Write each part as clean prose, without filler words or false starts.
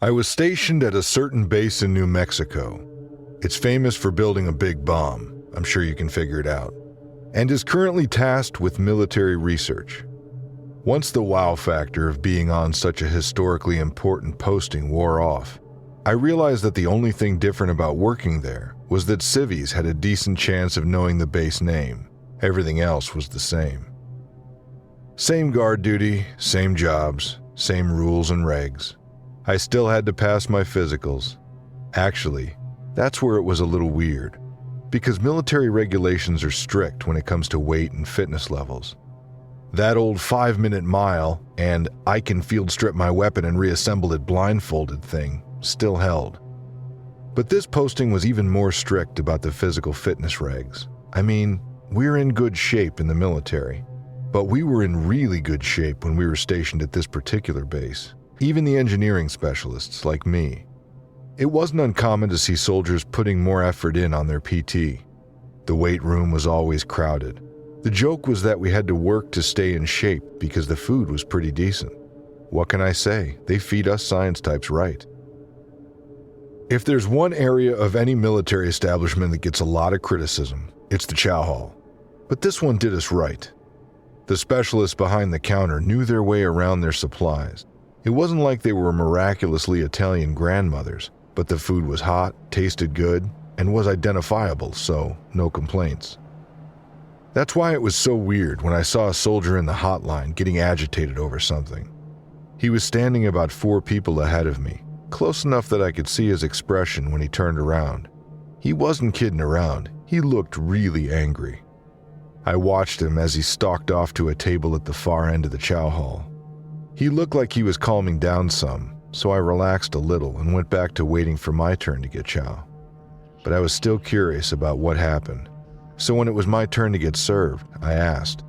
I was stationed at a certain base in New Mexico. It's famous for building a big bomb, I'm sure you can figure it out, and is currently tasked with military research. Once the wow factor of being on such a historically important posting wore off, I realized that the only thing different about working there was that civvies had a decent chance of knowing the base name. Everything else was the same. Same guard duty, same jobs, same rules and regs. I still had to pass my physicals. Actually, that's where it was a little weird, because military regulations are strict when it comes to weight and fitness levels. That old 5-minute mile and I can field strip my weapon and reassemble it blindfolded thing still held. But this posting was even more strict about the physical fitness regs. I mean, we're in good shape in the military, but we were in really good shape when we were stationed at this particular base. Even the engineering specialists like me. It wasn't uncommon to see soldiers putting more effort in on their PT. The weight room was always crowded. The joke was that we had to work to stay in shape because the food was pretty decent. What can I say? They feed us science types right. If there's one area of any military establishment that gets a lot of criticism, it's the chow hall. But this one did us right. The specialists behind the counter knew their way around their supplies. It wasn't like they were miraculously Italian grandmothers, but the food was hot, tasted good, and was identifiable, so no complaints. That's why it was so weird when I saw a soldier in the hotline getting agitated over something. He was standing about 4 people ahead of me, close enough that I could see his expression when he turned around. He wasn't kidding around, he looked really angry. I watched him as he stalked off to a table at the far end of the chow hall. He looked like he was calming down some, so I relaxed a little and went back to waiting for my turn to get chow. But I was still curious about what happened, so when it was my turn to get served, I asked.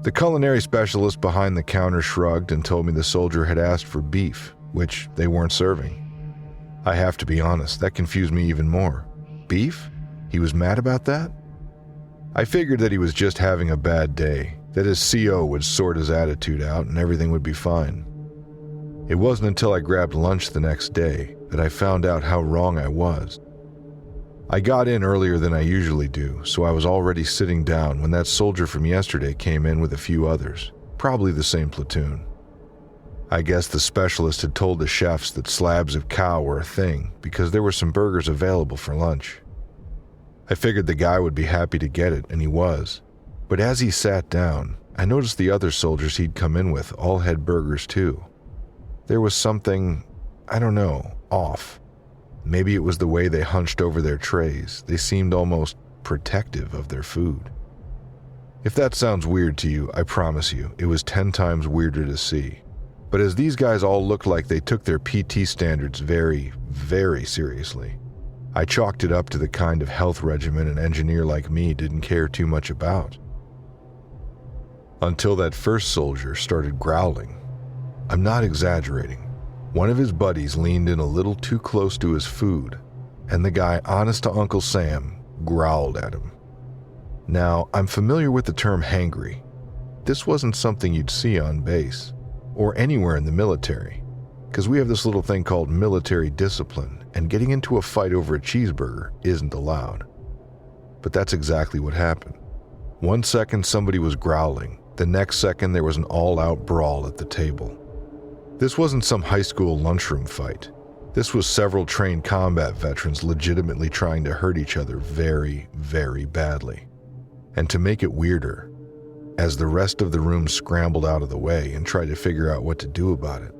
The culinary specialist behind the counter shrugged and told me the soldier had asked for beef, which they weren't serving. I have to be honest, that confused me even more. Beef? He was mad about that? I figured that he was just having a bad day, that his CO would sort his attitude out and everything would be fine. It wasn't until I grabbed lunch the next day that I found out how wrong I was. I got in earlier than I usually do, so I was already sitting down when that soldier from yesterday came in with a few others, probably the same platoon. I guess the specialist had told the chefs that slabs of cow were a thing because there were some burgers available for lunch. I figured the guy would be happy to get it, and he was. But as he sat down, I noticed the other soldiers he'd come in with all had burgers too. There was something, I don't know, off. Maybe it was the way they hunched over their trays. They seemed almost protective of their food. If that sounds weird to you, I promise you, it was 10 times weirder to see. But as these guys all looked like they took their PT standards very, very seriously, I chalked it up to the kind of health regimen an engineer like me didn't care too much about. Until that first soldier started growling. I'm not exaggerating. One of his buddies leaned in a little too close to his food, and the guy, honest to Uncle Sam, growled at him. Now, I'm familiar with the term hangry. This wasn't something you'd see on base, or anywhere in the military, because we have this little thing called military discipline, and getting into a fight over a cheeseburger isn't allowed. But that's exactly what happened. One second somebody was growling, the next second there was an all-out brawl at the table. This wasn't some high school lunchroom fight. This was several trained combat veterans legitimately trying to hurt each other very, very badly. And to make it weirder, as the rest of the room scrambled out of the way and tried to figure out what to do about it,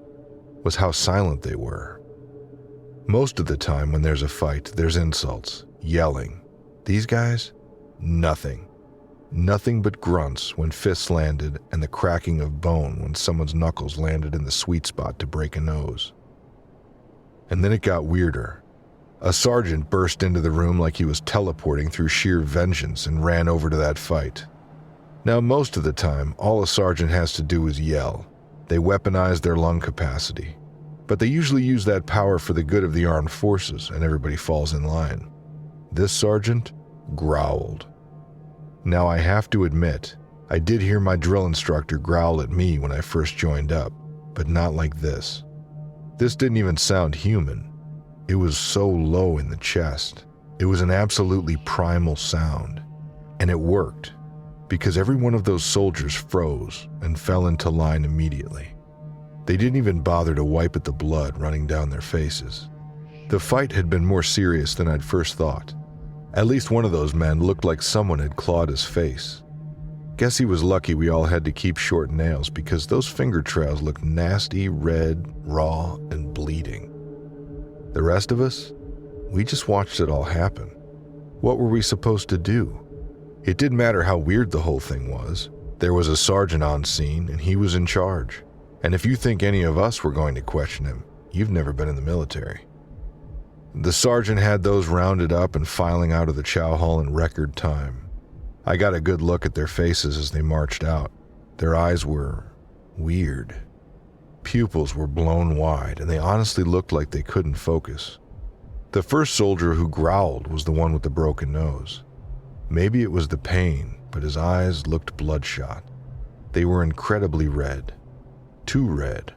was how silent they were. Most of the time when there's a fight, there's insults, yelling. These guys? Nothing. Nothing but grunts when fists landed and the cracking of bone when someone's knuckles landed in the sweet spot to break a nose. And then it got weirder. A sergeant burst into the room like he was teleporting through sheer vengeance and ran over to that fight. Now, most of the time, all a sergeant has to do is yell. They weaponize their lung capacity. But they usually use that power for the good of the armed forces, and everybody falls in line. This sergeant growled. Now, I have to admit, I did hear my drill instructor growl at me when I first joined up, but not like this. This didn't even sound human. It was so low in the chest. It was an absolutely primal sound. And it worked, because every one of those soldiers froze and fell into line immediately. They didn't even bother to wipe at the blood running down their faces. The fight had been more serious than I'd first thought. At least one of those men looked like someone had clawed his face. Guess he was lucky we all had to keep short nails, because those finger trails looked nasty, red, raw, and bleeding. The rest of us, we just watched it all happen. What were we supposed to do? It didn't matter how weird the whole thing was. There was a sergeant on scene, and he was in charge. And if you think any of us were going to question him, you've never been in the military. The sergeant had those rounded up and filing out of the chow hall in record time. I got a good look at their faces as they marched out. Their eyes were weird. Pupils were blown wide, and they honestly looked like they couldn't focus. The first soldier who growled was the one with the broken nose. Maybe it was the pain, but his eyes looked bloodshot. They were incredibly red. Too red.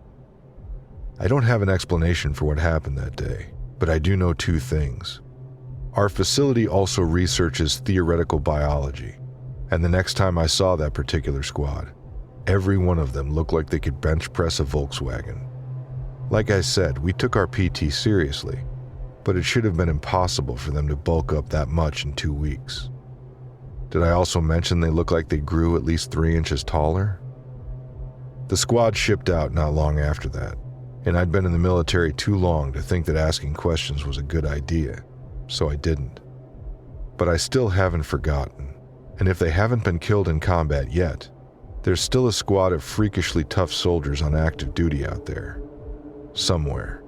I don't have an explanation for what happened that day, but I do know two things. Our facility also researches theoretical biology, and the next time I saw that particular squad, every one of them looked like they could bench press a Volkswagen. Like I said, we took our PT seriously, but it should have been impossible for them to bulk up that much in 2 weeks. Did I also mention they looked like they grew at least 3 inches taller? The squad shipped out not long after that, and I'd been in the military too long to think that asking questions was a good idea, so I didn't. But I still haven't forgotten, and if they haven't been killed in combat yet, there's still a squad of freakishly tough soldiers on active duty out there. Somewhere.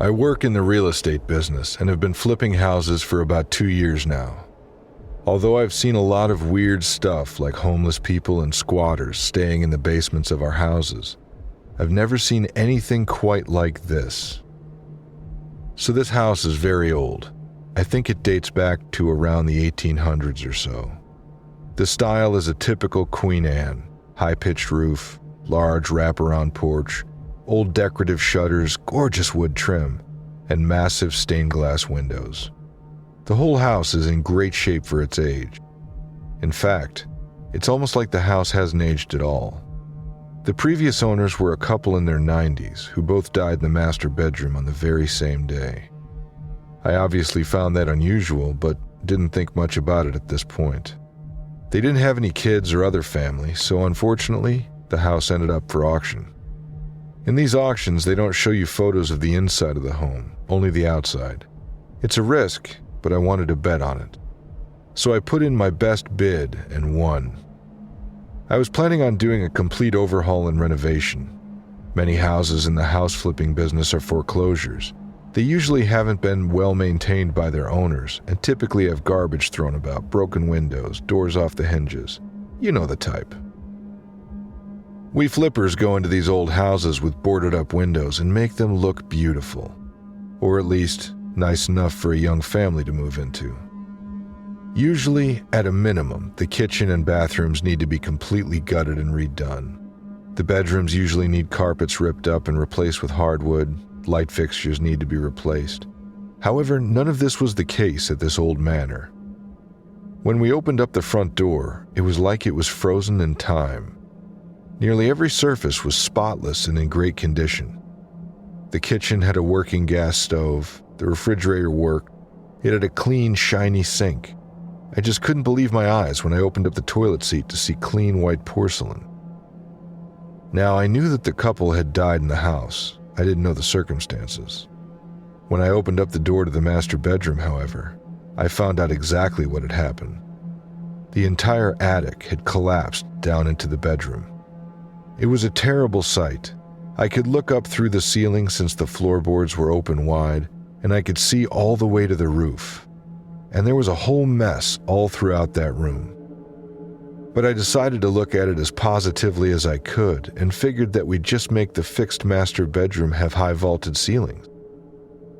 I work in the real estate business and have been flipping houses for about 2 years now. Although I've seen a lot of weird stuff like homeless people and squatters staying in the basements of our houses, I've never seen anything quite like this. So this house is very old. I think it dates back to around the 1800s or so. The style is a typical Queen Anne, high-pitched roof, large wraparound porch, old decorative shutters, gorgeous wood trim, and massive stained glass windows. The whole house is in great shape for its age. In fact, it's almost like the house hasn't aged at all. The previous owners were a couple in their 90s who both died in the master bedroom on the very same day. I obviously found that unusual, but didn't think much about it at this point. They didn't have any kids or other family, so unfortunately, the house ended up for auction. In these auctions, they don't show you photos of the inside of the home, only the outside. It's a risk, but I wanted to bet on it. So I put in my best bid and won. I was planning on doing a complete overhaul and renovation. Many houses in the house flipping business are foreclosures. They usually haven't been well maintained by their owners and typically have garbage thrown about, broken windows, doors off the hinges. You know the type. We flippers go into these old houses with boarded up windows and make them look beautiful. Or at least, nice enough for a young family to move into. Usually, at a minimum, the kitchen and bathrooms need to be completely gutted and redone. The bedrooms usually need carpets ripped up and replaced with hardwood, light fixtures need to be replaced. However, none of this was the case at this old manor. When we opened up the front door, it was like it was frozen in time. Nearly every surface was spotless and in great condition. The kitchen had a working gas stove, the refrigerator worked, it had a clean, shiny sink. I just couldn't believe my eyes when I opened up the toilet seat to see clean white porcelain. Now, I knew that the couple had died in the house. I didn't know the circumstances. When I opened up the door to the master bedroom, however, I found out exactly what had happened. The entire attic had collapsed down into the bedroom. It was a terrible sight. I could look up through the ceiling since the floorboards were open wide, and I could see all the way to the roof. And there was a whole mess all throughout that room. But I decided to look at it as positively as I could and figured that we'd just make the fixed master bedroom have high vaulted ceilings.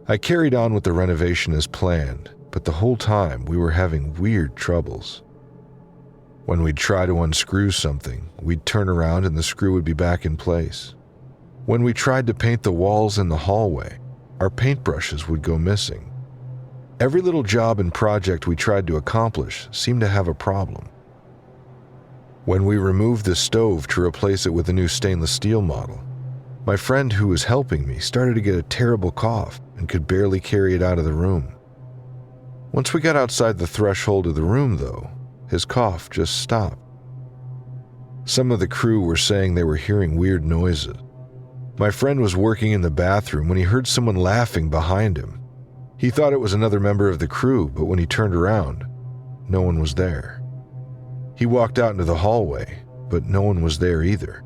I carried on with the renovation as planned, but the whole time we were having weird troubles. When we'd try to unscrew something, we'd turn around and the screw would be back in place. When we tried to paint the walls in the hallway, our paintbrushes would go missing. Every little job and project we tried to accomplish seemed to have a problem. When we removed the stove to replace it with a new stainless steel model, my friend who was helping me started to get a terrible cough and could barely carry it out of the room. Once we got outside the threshold of the room, though, his cough just stopped. Some of the crew were saying they were hearing weird noises. My friend was working in the bathroom when he heard someone laughing behind him. He thought it was another member of the crew, but when he turned around, no one was there. He walked out into the hallway, but no one was there either.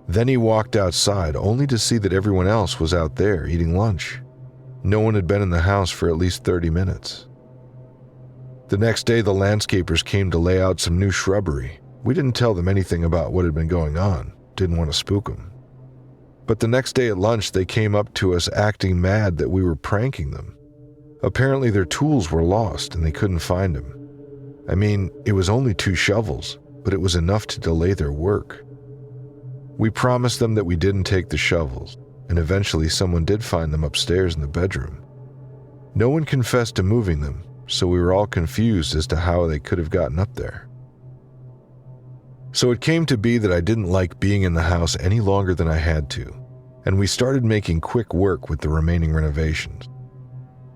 Then he walked outside only to see that everyone else was out there eating lunch. No one had been in the house for at least 30 minutes. The next day, the landscapers came to lay out some new shrubbery. We didn't tell them anything about what had been going on, didn't want to spook them. But the next day at lunch, they came up to us acting mad that we were pranking them. Apparently their tools were lost and they couldn't find them. I mean, it was only 2 shovels, but it was enough to delay their work. We promised them that we didn't take the shovels, and eventually someone did find them upstairs in the bedroom. No one confessed to moving them, so we were all confused as to how they could have gotten up there. So it came to be that I didn't like being in the house any longer than I had to, and we started making quick work with the remaining renovations.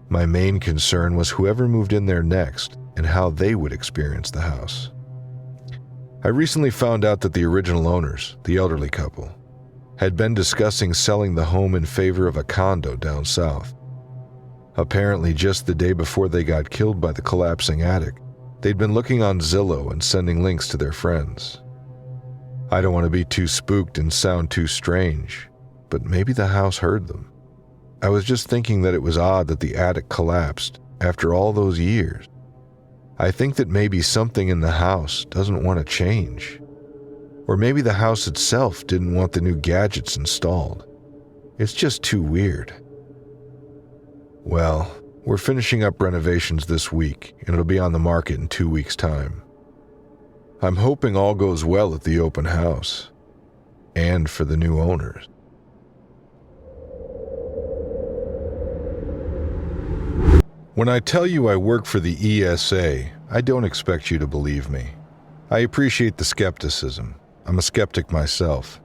My main concern was whoever moved in there next and how they would experience the house. I recently found out that the original owners, the elderly couple, had been discussing selling the home in favor of a condo down south. Apparently, just the day before they got killed by the collapsing attic, they'd been looking on Zillow and sending links to their friends. I don't want to be too spooked and sound too strange, but maybe the house heard them. I was just thinking that it was odd that the attic collapsed after all those years. I think that maybe something in the house doesn't want to change. Or maybe the house itself didn't want the new gadgets installed. It's just too weird. Well, we're finishing up renovations this week, and it'll be on the market in 2 weeks' time. I'm hoping all goes well at the open house, and for the new owners. When I tell you I work for the ESA, I don't expect you to believe me. I appreciate the skepticism. I'm a skeptic myself.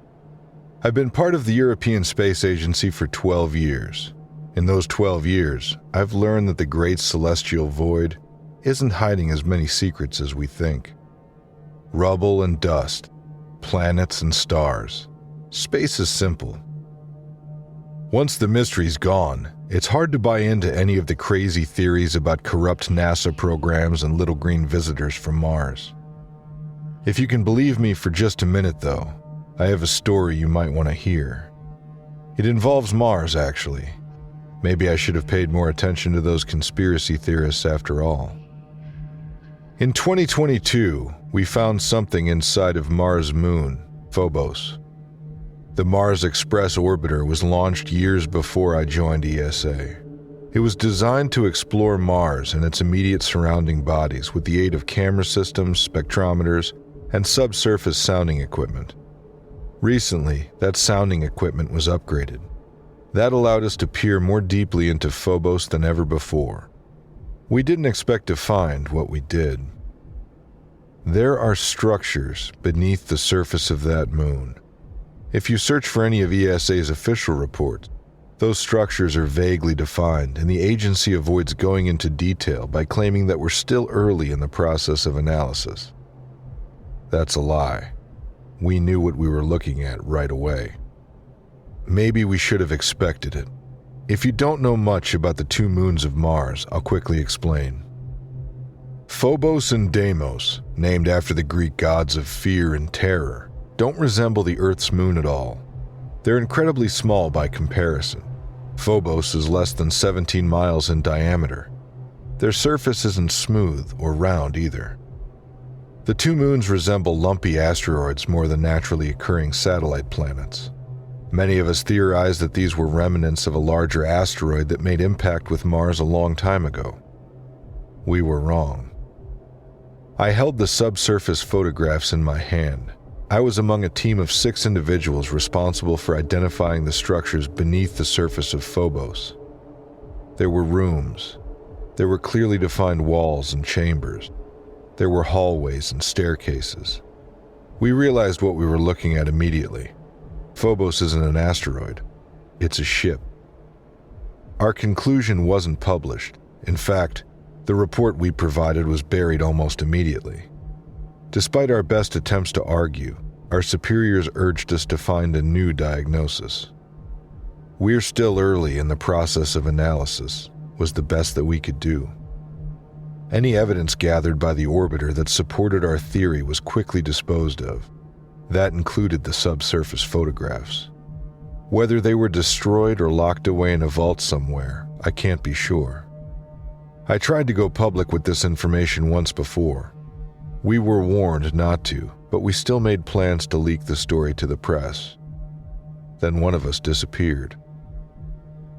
I've been part of the European Space Agency for 12 years. In those 12 years, I've learned that the great celestial void isn't hiding as many secrets as we think. Rubble and dust, planets and stars. Space is simple. Once the mystery's gone, it's hard to buy into any of the crazy theories about corrupt NASA programs and little green visitors from Mars. If you can believe me for just a minute, though, I have a story you might want to hear. It involves Mars, actually. Maybe I should have paid more attention to those conspiracy theorists after all. In 2022, we found something inside of Mars' moon, Phobos. The Mars Express orbiter was launched years before I joined ESA. It was designed to explore Mars and its immediate surrounding bodies with the aid of camera systems, spectrometers, and subsurface sounding equipment. Recently, that sounding equipment was upgraded. That allowed us to peer more deeply into Phobos than ever before. We didn't expect to find what we did. There are structures beneath the surface of that moon. If you search for any of ESA's official reports, those structures are vaguely defined, and the agency avoids going into detail by claiming that we're still early in the process of analysis. That's a lie. We knew what we were looking at right away. Maybe we should have expected it. If you don't know much about the 2 moons of Mars, I'll quickly explain. Phobos and Deimos, named after the Greek gods of fear and terror, don't resemble the Earth's moon at all. They're incredibly small by comparison. Phobos is less than 17 miles in diameter. Their surface isn't smooth or round either. The 2 moons resemble lumpy asteroids more than naturally occurring satellite planets. Many of us theorize that these were remnants of a larger asteroid that made impact with Mars a long time ago. We were wrong. I held the subsurface photographs in my hand. I was among a team of 6 individuals responsible for identifying the structures beneath the surface of Phobos. There were rooms. There were clearly defined walls and chambers. There were hallways and staircases. We realized what we were looking at immediately. Phobos isn't an asteroid. It's a ship. Our conclusion wasn't published. In fact, the report we provided was buried almost immediately. Despite our best attempts to argue, our superiors urged us to find a new diagnosis. "We're still early in the process of analysis," was the best that we could do. Any evidence gathered by the orbiter that supported our theory was quickly disposed of. That included the subsurface photographs. Whether they were destroyed or locked away in a vault somewhere, I can't be sure. I tried to go public with this information once before. We were warned not to, but we still made plans to leak the story to the press. Then one of us disappeared.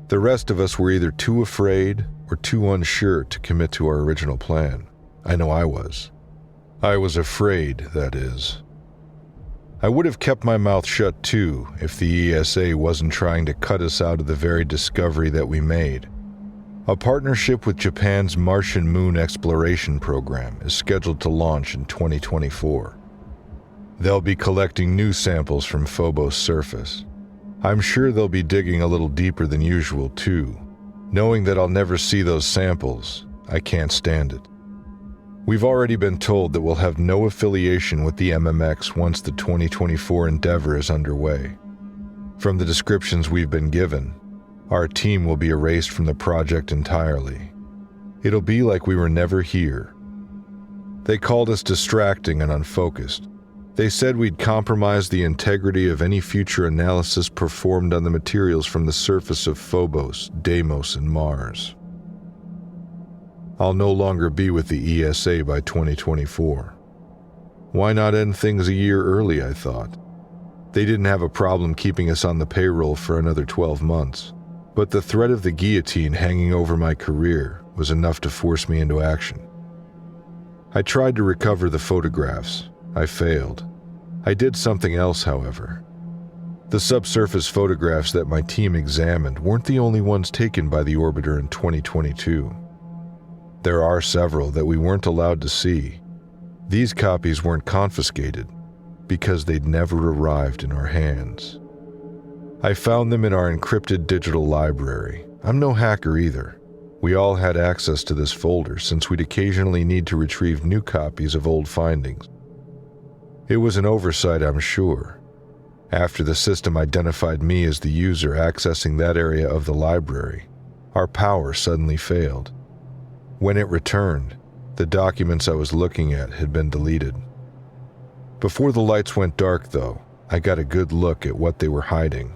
The rest of us were either too afraid or too unsure to commit to our original plan. I know I was. I was afraid, that is. I would have kept my mouth shut too if the ESA wasn't trying to cut us out of the very discovery that we made. A partnership with Japan's Martian Moon Exploration Program is scheduled to launch in 2024. They'll be collecting new samples from Phobos' surface. I'm sure they'll be digging a little deeper than usual too. Knowing that I'll never see those samples, I can't stand it. We've already been told that we'll have no affiliation with the MMX once the 2024 endeavor is underway. From the descriptions we've been given, our team will be erased from the project entirely. It'll be like we were never here. They called us distracting and unfocused. They said we'd compromise the integrity of any future analysis performed on the materials from the surface of Phobos, Deimos, and Mars. I'll no longer be with the ESA by 2024. Why not end things a year early, I thought. They didn't have a problem keeping us on the payroll for another 12 months. But the threat of the guillotine hanging over my career was enough to force me into action. I tried to recover the photographs. I failed. I did something else, however. The subsurface photographs that my team examined weren't the only ones taken by the orbiter in 2022. There are several that we weren't allowed to see. These copies weren't confiscated because they'd never arrived in our hands. I found them in our encrypted digital library. I'm no hacker either. We all had access to this folder since we'd occasionally need to retrieve new copies of old findings. It was an oversight, I'm sure. After the system identified me as the user accessing that area of the library, our power suddenly failed. When it returned, the documents I was looking at had been deleted. Before the lights went dark, though, I got a good look at what they were hiding.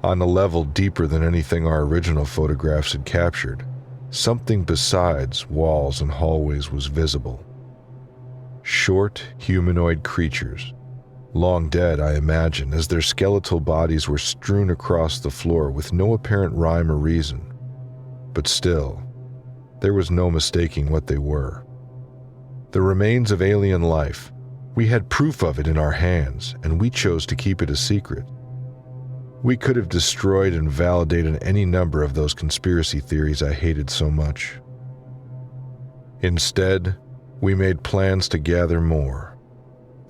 On a level deeper than anything our original photographs had captured, something besides walls and hallways was visible. Short, humanoid creatures. Long dead, I imagine, as their skeletal bodies were strewn across the floor with no apparent rhyme or reason. But still, there was no mistaking what they were. The remains of alien life. We had proof of it in our hands, and we chose to keep it a secret. We could have destroyed and validated any number of those conspiracy theories I hated so much. Instead, we made plans to gather more.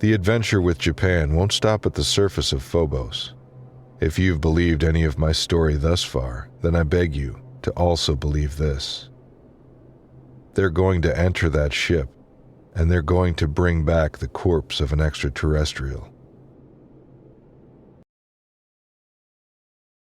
The adventure with Japan won't stop at the surface of Phobos. If you've believed any of my story thus far, then I beg you to also believe this. They're going to enter that ship, and they're going to bring back the corpse of an extraterrestrial.